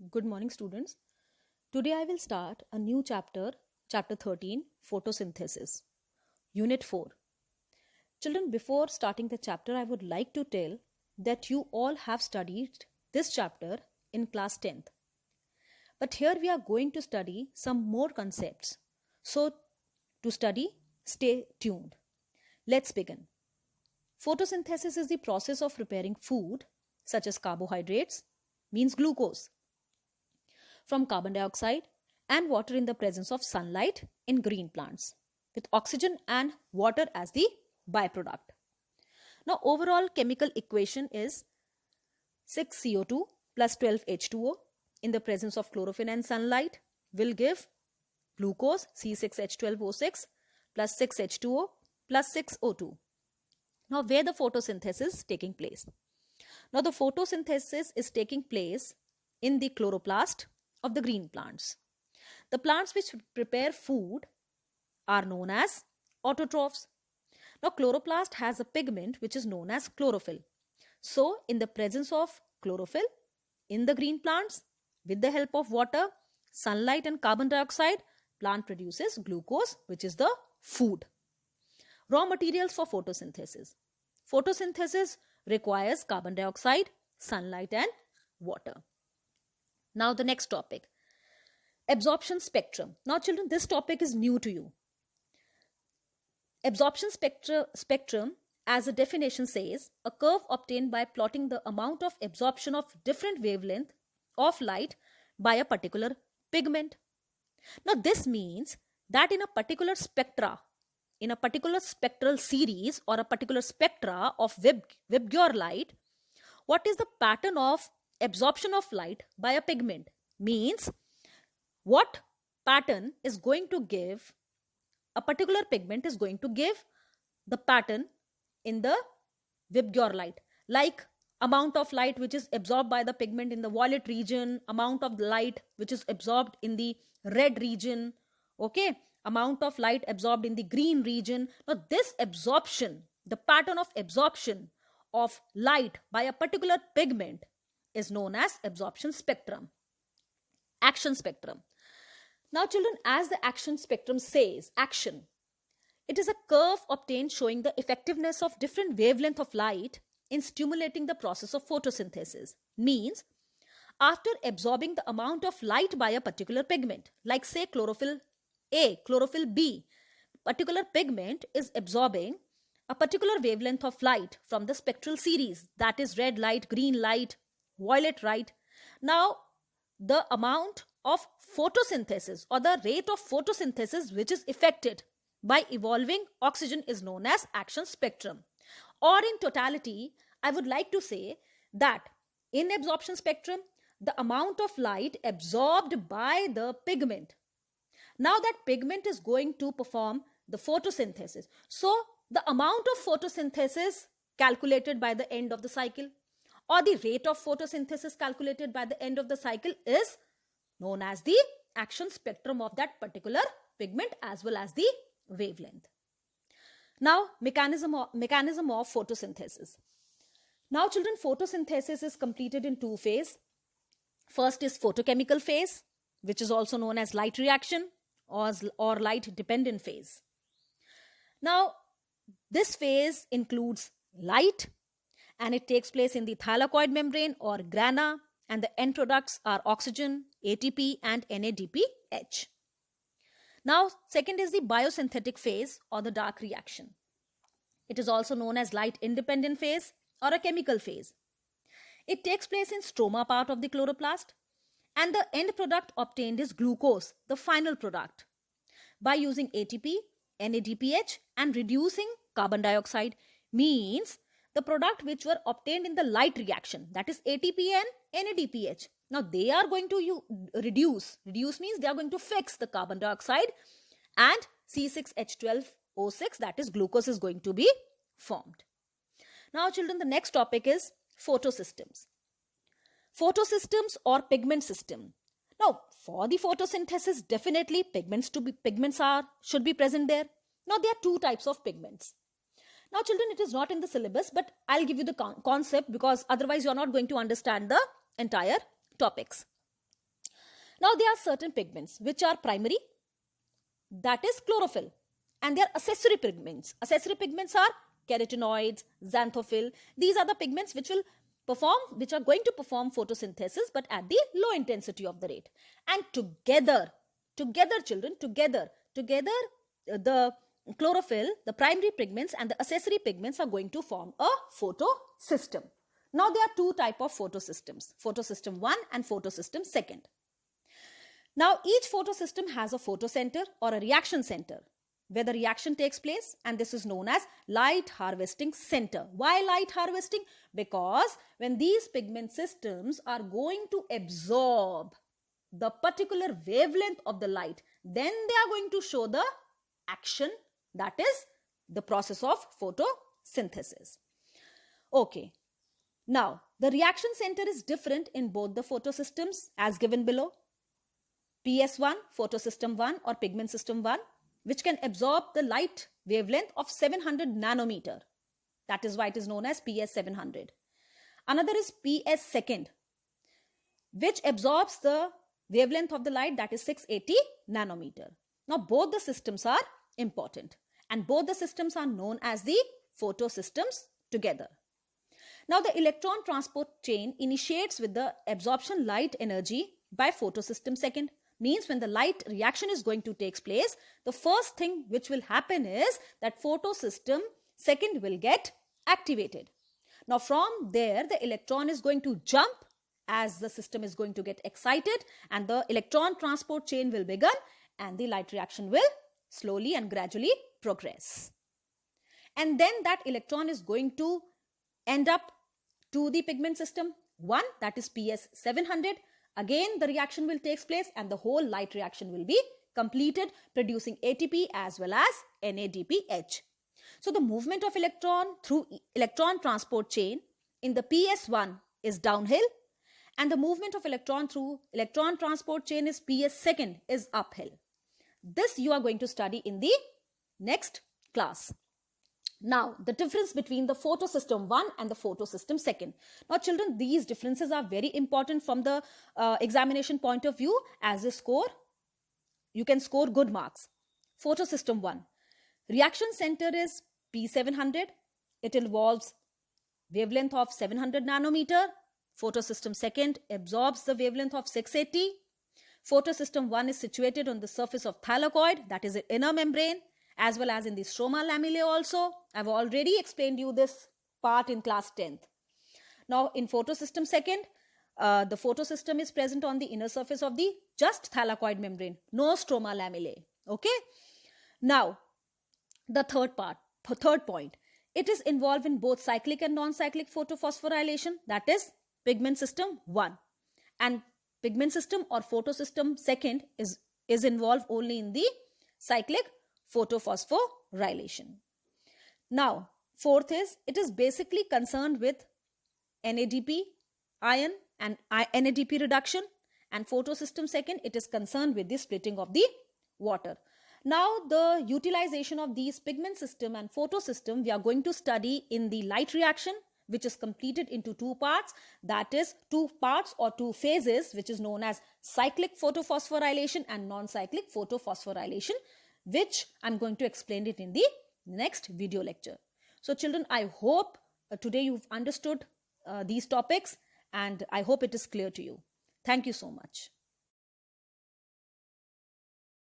Good morning, students. Today I will start a new chapter, chapter 13, photosynthesis, unit 4. Children, before starting the chapter, I would like to tell that you all have studied this chapter in class 10th. But here we are going to study some more concepts. So, to study, stay tuned. Let's begin. Photosynthesis is the process of preparing food, such as carbohydrates, means glucose, from carbon dioxide and water in the presence of sunlight in green plants, with oxygen and water as the byproduct. Now, overall chemical equation is 6CO2 plus 12H2O in the presence of chlorophyll and sunlight will give glucose C6H12O6 plus 6H2O plus 6O2. Now, where the photosynthesis is taking place? Now, the photosynthesis is taking place in the chloroplast of the green plants. The plants which prepare food are known as autotrophs. Now, chloroplast has a pigment which is known as chlorophyll. So, in the presence of chlorophyll in the green plants, with the help of water, sunlight and carbon dioxide, plant produces glucose, which is the food. Raw materials for photosynthesis. Photosynthesis requires carbon dioxide, sunlight and water. Now the next topic, absorption spectrum. Now children, this topic is new to you. Absorption spectrum, as a definition says, a curve obtained by plotting the amount of absorption of different wavelength of light by a particular pigment. Now this means that in a particular spectra, in a particular spectral series or a particular spectra of Vibgyor light, what is the pattern of absorption of light by a pigment? Means what pattern is going to give, a particular pigment is going to give the pattern in the Vibgyor light, like amount of light which is absorbed by the pigment in the violet region, amount of light which is absorbed in the red region, okay, amount of light absorbed in the green region. Now this absorption, the pattern of absorption of light by a particular pigment is known as absorption spectrum. Action spectrum. Now children, as the action spectrum says, action, it is a curve obtained showing the effectiveness of different wavelength of light in stimulating the process of photosynthesis. Means after absorbing the amount of light by a particular pigment, like say chlorophyll A, chlorophyll B, particular pigment is absorbing a particular wavelength of light from the spectral series, that is red light, green light, violet light. Now the amount of photosynthesis or the rate of photosynthesis which is affected by evolving oxygen is known as action spectrum. Or in totality, I would like to say that in absorption spectrum, the amount of light absorbed by the pigment. Now that pigment is going to perform the photosynthesis. So the amount of photosynthesis calculated by the end of the cycle, or the rate of photosynthesis calculated by the end of the cycle, is known as the action spectrum of that particular pigment as well as the wavelength. Now, mechanism of photosynthesis. Now children, photosynthesis is completed in two phases. First is photochemical phase, which is also known as light reaction or light dependent phase. Now, this phase includes light, and it takes place in the thylakoid membrane or grana, and the end products are oxygen, ATP and NADPH. Now, second is the biosynthetic phase or the dark reaction. It is also known as light independent phase or a chemical phase. It takes place in stroma part of the chloroplast, and the end product obtained is glucose, the final product, by using ATP, NADPH and reducing carbon dioxide. Means the product which were obtained in the light reaction, that is ATP and NADPH. Now they are going to reduce means they are going to fix the carbon dioxide, and C6H12O6, that is glucose, is going to be formed. Now children, the next topic is photosystems. Photosystems or pigment system. Now for the photosynthesis, definitely pigments should be present there. Now there are two types of pigments. Now children, it is not in the syllabus, but I'll give you the concept, because otherwise you're not going to understand the entire topics. Now there are certain pigments which are primary, that is chlorophyll, and they are accessory pigments. Accessory pigments are carotenoids, xanthophyll. These are the pigments which are going to perform photosynthesis, but at the low intensity of the rate. And together children, together the chlorophyll, the primary pigments and the accessory pigments are going to form a photosystem. Now there are two types of photosystems, photosystem 1 and photosystem 2. Now each photosystem has a photocenter or a reaction center where the reaction takes place, and this is known as light harvesting center. Why light harvesting? Because when these pigment systems are going to absorb the particular wavelength of the light, then they are going to show the action, that is the process of photosynthesis. Okay. Now, the reaction center is different in both the photosystems as given below. PS1, photosystem 1 or pigment system 1, which can absorb the light wavelength of 700 nanometer. That is why it is known as PS700. Another is PS2, which absorbs the wavelength of the light, that is 680 nanometer. Now both the systems are important and both the systems are known as the photosystems together. Now the electron transport chain initiates with the absorption light energy by photosystem 2. Means when the light reaction is going to take place, the first thing which will happen is that photosystem 2 will get activated. Now from there the electron is going to jump as the system is going to get excited, and the electron transport chain will begin and the light reaction will slowly and gradually progress. And then that electron is going to end up to the pigment system 1, that is PS700. Again the reaction will take place and the whole light reaction will be completed, producing ATP as well as NADPH. So the movement of electron through electron transport chain in the PS1 is downhill, and the movement of electron through electron transport chain is PS2 is uphill. This you are going to study in the next class. Now, the difference between the photosystem 1 and the photosystem 2. Now, children, these differences are very important from the examination point of view. As a score, you can score good marks. Photosystem 1. Reaction center is P700. It involves wavelength of 700 nanometer. Photosystem 2 absorbs the wavelength of 680. Photosystem 1 is situated on the surface of thylakoid, that is an inner membrane, as well as in the stroma lamellae also. I've already explained you this part in class 10th. Now in photosystem 2, the photosystem is present on the inner surface of the just thylakoid membrane, no stroma lamellae. Okay. Now the third point, it is involved in both cyclic and non-cyclic photophosphorylation, that is pigment system 1, and pigment system or photosystem 2 is involved only in the cyclic photophosphorylation. Now, fourth is, it is basically concerned with NADP ion and NADP reduction, and photosystem 2, it is concerned with the splitting of the water. Now, the utilization of these pigment system and photosystem we are going to study in the light reaction, which is completed into two parts, that is two parts or two phases, which is known as cyclic photophosphorylation and non-cyclic photophosphorylation, which I'm going to explain it in the next video lecture. So children, I hope today you've understood these topics, and I hope it is clear to you. Thank you so much.